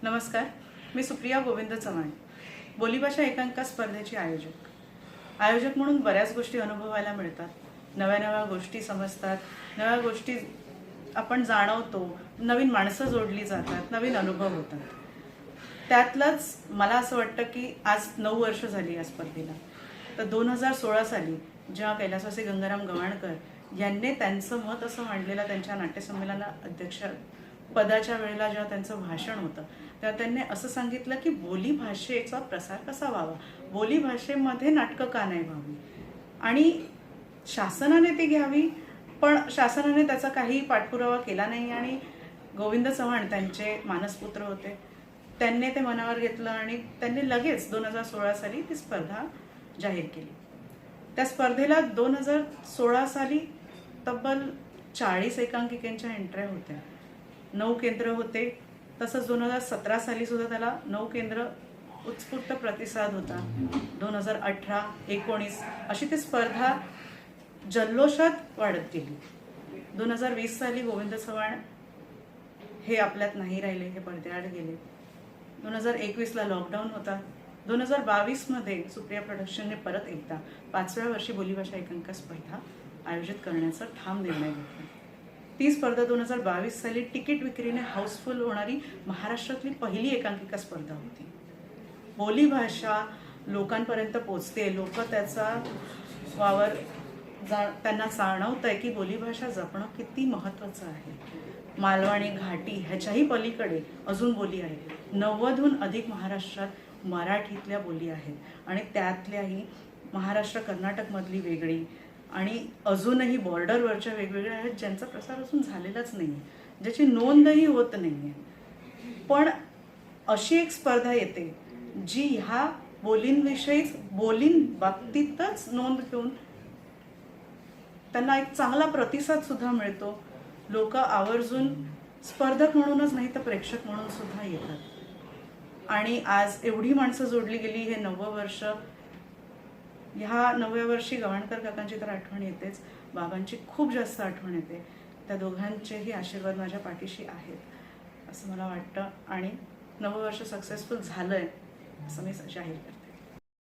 नमस्कार, मी सुप्रिया गोविंद चव्हाण, बोलीभाषा एकांकिका स्पर्धेची आयोजक म्हणून बऱ्याच गोष्टी अनुभवायला मिळतात. नव्या नव्या गोष्टी समजतात, नव्या गोष्टी आपण जाणवतो, नवीन माणसं जोडली जातात, नवीन अनुभव होतात. त्यातलंच मला असं वाटतं की आज 9 वर्ष झाली या स्पर्धेला. तर 2016 साली जेव्हा कैलासवासी गंगाराम गवाणकर यांनी त्यांचं मत असं मांडलेलं त्यांच्या नाट्यसंमेलना अध्यक्ष पदाच्या वेळेला जेव्हा त्यांचं भाषण होतं तेव्हा त्यांनी असं सांगितलं की बोली भाषेचा प्रसार कसा व्हावा, बोली भाषेमध्ये नाटकं का नाही व्हावी आणि शासनाने ती घ्यावी. पण शासनाने त्याचा काही पाठपुरावा केला नाही आणि गोविंद चव्हाण त्यांचे मानसपुत्र होते, त्यांनी ते मनावर घेतलं आणि त्यांनी लगेच 2016 साली ती स्पर्धा जाहीर केली. त्या स्पर्धेला 2016 साली तब्बल 40 एकांकिकांच्या एंट्र्या होत्या, 9 केंद्र होते. तसंच 2017 साली सुद्धा त्याला 9 केंद्र उत्स्फूर्त प्रतिसाद होता. 2018, 19 अशी ती स्पर्धा जल्लोषात वाढत गेली. 2020 साली गोविंद चव्हाण हे आपल्यात नाही राहिले, हे पडद्याआड गेले. 2021ला लॉकडाऊन होता. 2022 मध्ये सुप्रिया प्रोडक्शनने परत एकदा 5व्या वर्षी बोलीभाषा एकांकिका स्पर्धा आयोजित करण्याचा ठाम निर्णय घेतला. ती स्पर्धा 2022 साली तिकीट विक्रीने हाऊसफुल होणारी महाराष्ट्रातली पहिली एकांकिका स्पर्धा होती. बोलीभाषा लोकांपर्यंत पोचते, लोक त्याचा वावर त्यांना जाणवत आहे की बोलीभाषा जपणं किती महत्त्वाचं आहे. मालवणी, घाटी ह्याच्याही पलीकडे अजून बोली आहेत. 90हून अधिक महाराष्ट्रात मराठीतल्या बोली आहेत आणि त्यातल्याही महाराष्ट्र कर्नाटकमधली वेगळी आणि अजूनही बॉर्डरवरच्या वेगवेगळ्या आहेत ज्यांचा प्रसार अजून झालेलाच नाही आहे, ज्याची नोंदही होत नाही आहे. पण अशी एक स्पर्धा येते जी ह्या बोलींविषयीच बाबतीतच नोंद घेऊन त्यांना एक चांगला प्रतिसाद सुद्धा मिळतो. लोक आवर्जून स्पर्धक म्हणूनच नाही तर प्रेक्षक म्हणून सुद्धा येतात आणि आज एवढी माणसं जोडली गेली. हे 9वं वर्ष. ह्या 9व्या वर्षी गवाणकर काकांची तर आठवण येतेच, बाबांची खूप जास्त आठवण येते. त्या दोघांचेही आशीर्वाद माझ्या पाठीशी आहेत असं मला वाटतं आणि 9वं वर्ष सक्सेसफुल झालंय असं मी जाहीर करते.